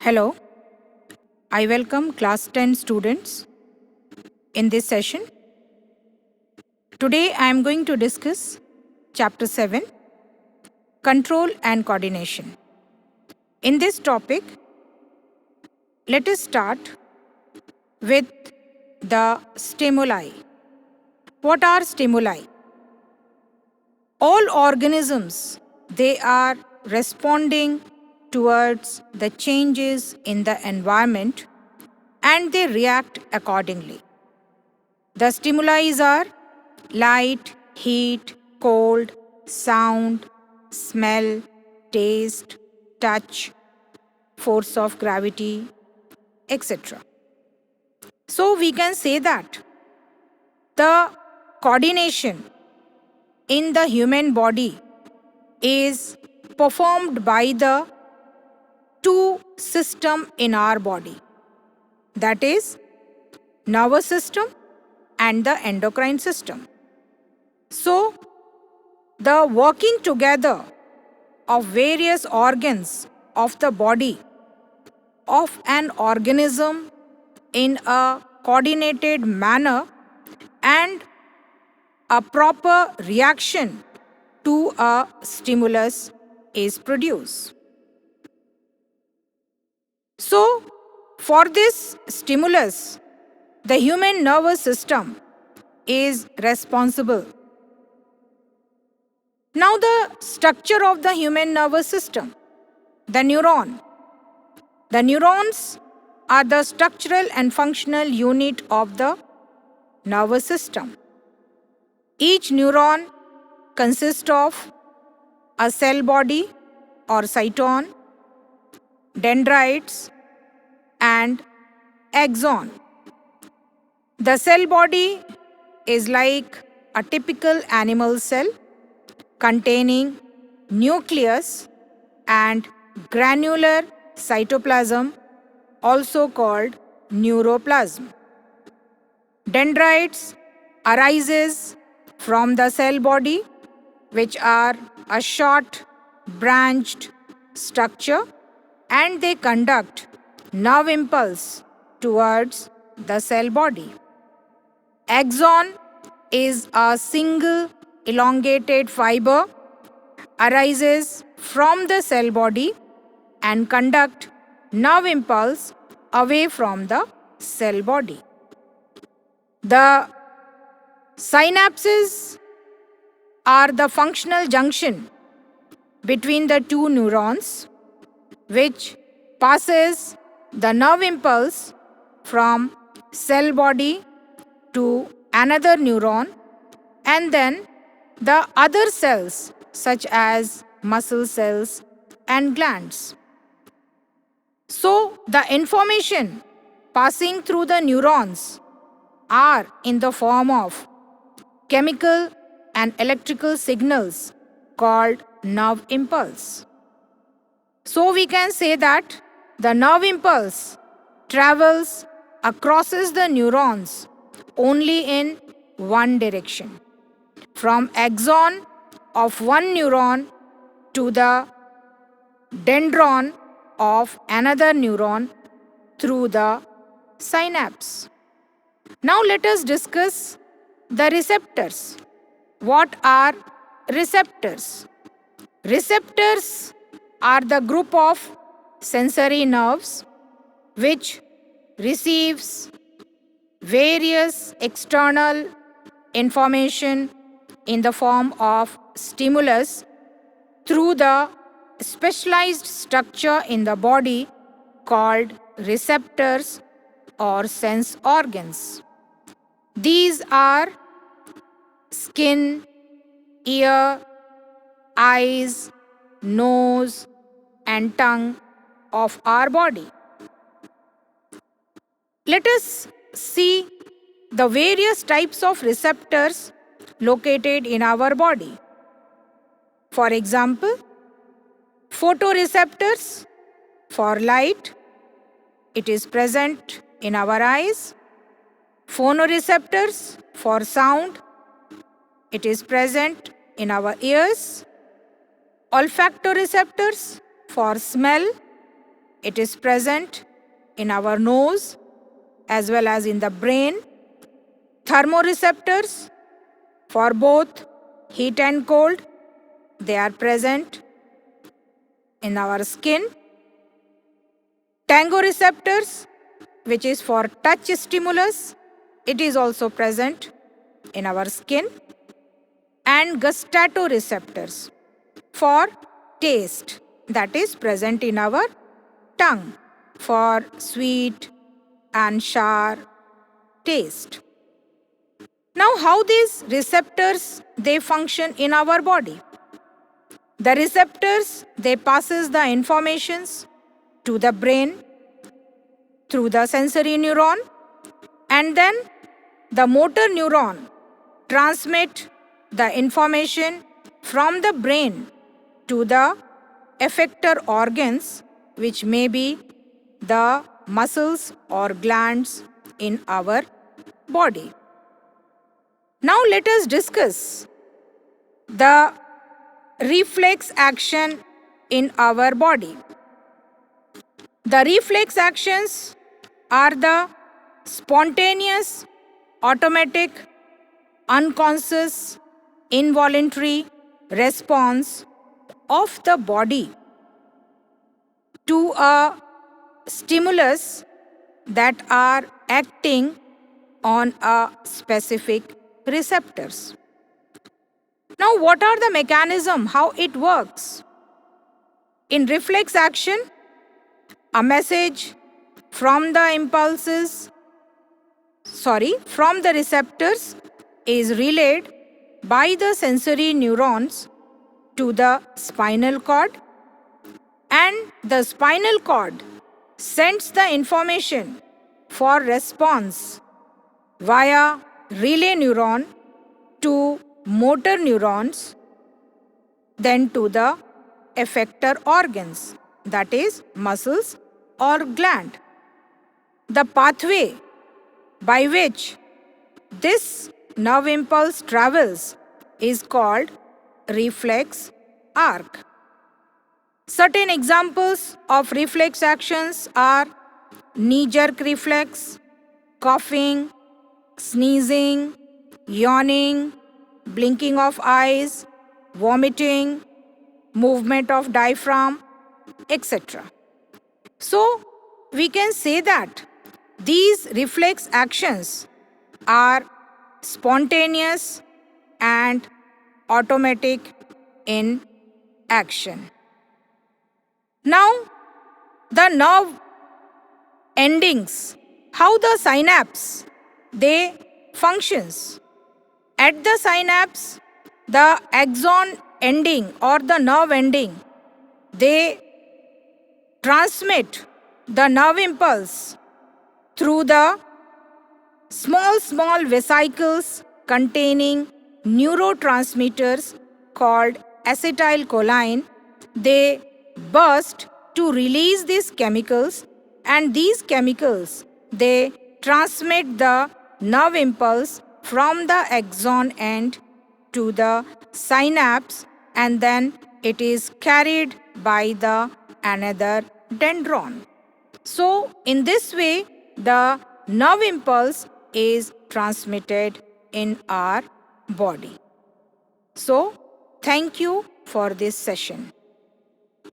Hello, I welcome class 10 students in this session. Today I am going to discuss chapter 7, Control and Coordination. In this topic, let us start with the stimuli. What are stimuli? All organisms, they are responding towards the changes in the environment and they react accordingly. The stimuli are light, heat, cold, sound, smell, taste, touch, force of gravity, etc. So we can say that the coordination in the human body is performed by the two systems in our body, that is nervous system and the endocrine system. So the working together of various organs of the body of an organism in a coordinated manner and a proper reaction to a stimulus is produced. So, for this stimulus, the human nervous system is responsible. Now, the structure of the human nervous system, the neuron. The neurons are the structural and functional unit of the nervous system. Each neuron consists of a cell body or cyton, dendrites, and axon. The cell body is like a typical animal cell containing nucleus and granular cytoplasm, also called neuroplasm. Dendrites arises from the cell body, which are a short branched structure, and they conduct nerve impulse towards the cell body. Axon is a single elongated fiber arises from the cell body and conduct nerve impulse away from the cell body. The synapses are the functional junction between the two neurons which passes the nerve impulse from cell body to another neuron and then the other cells such as muscle cells and glands. So, the information passing through the neurons are in the form of chemical and electrical signals called nerve impulse. So, we can say that the nerve impulse travels across the neurons only in one direction, from axon of one neuron to the dendron of another neuron through the synapse. Now let us discuss the receptors. What are receptors? Receptors are the group of sensory nerves which receives various external information in the form of stimulus through the specialized structure in the body called receptors or sense organs. These are skin, ear, eyes, nose, and tongue of our body. Let us see the various types of receptors located in our body. For example, photoreceptors for light, it is present in our eyes. Phonoreceptors for sound, it is present in our ears. Olfactoreceptors for smell, it is present in our nose as well as in the brain. Thermoreceptors for both heat and cold, they are present in our skin. Tangoreceptors, which is for touch stimulus, it is also present in our skin. And gustatoreceptors for taste, that is present in our tongue for sweet and sour taste. Now, how these receptors they function in our body? The receptors they passes the informations to the brain through the sensory neuron, and then the motor neuron transmit the information from the brain to the effector organs, which may be the muscles or glands in our body. Now let us discuss the reflex action in our body. The reflex actions are the spontaneous, automatic, unconscious, involuntary response of the body to a stimulus that are acting on a specific receptors. Now, what are the mechanism, how it works? In reflex action, a message from the from the receptors is relayed by the sensory neurons to the spinal cord, and the spinal cord sends the information for response via relay neuron to motor neurons, then to the effector organs, that is muscles or gland. The pathway by which this nerve impulse travels is called reflex arc. Certain examples of reflex actions are knee-jerk reflex, coughing, sneezing, yawning, blinking of eyes, vomiting, movement of diaphragm, etc. So, we can say that these reflex actions are spontaneous and automatic in action. Now, the nerve endings, how the synapse they functions. At the synapse, the axon ending or the nerve ending, they transmit the nerve impulse through the small vesicles containing neurotransmitters called acetylcholine. They burst to release these chemicals, and these chemicals they transmit the nerve impulse from the axon end to the synapse, and then it is carried by the another dendron. So, in this way, the nerve impulse is transmitted in our body. So, thank you for this session.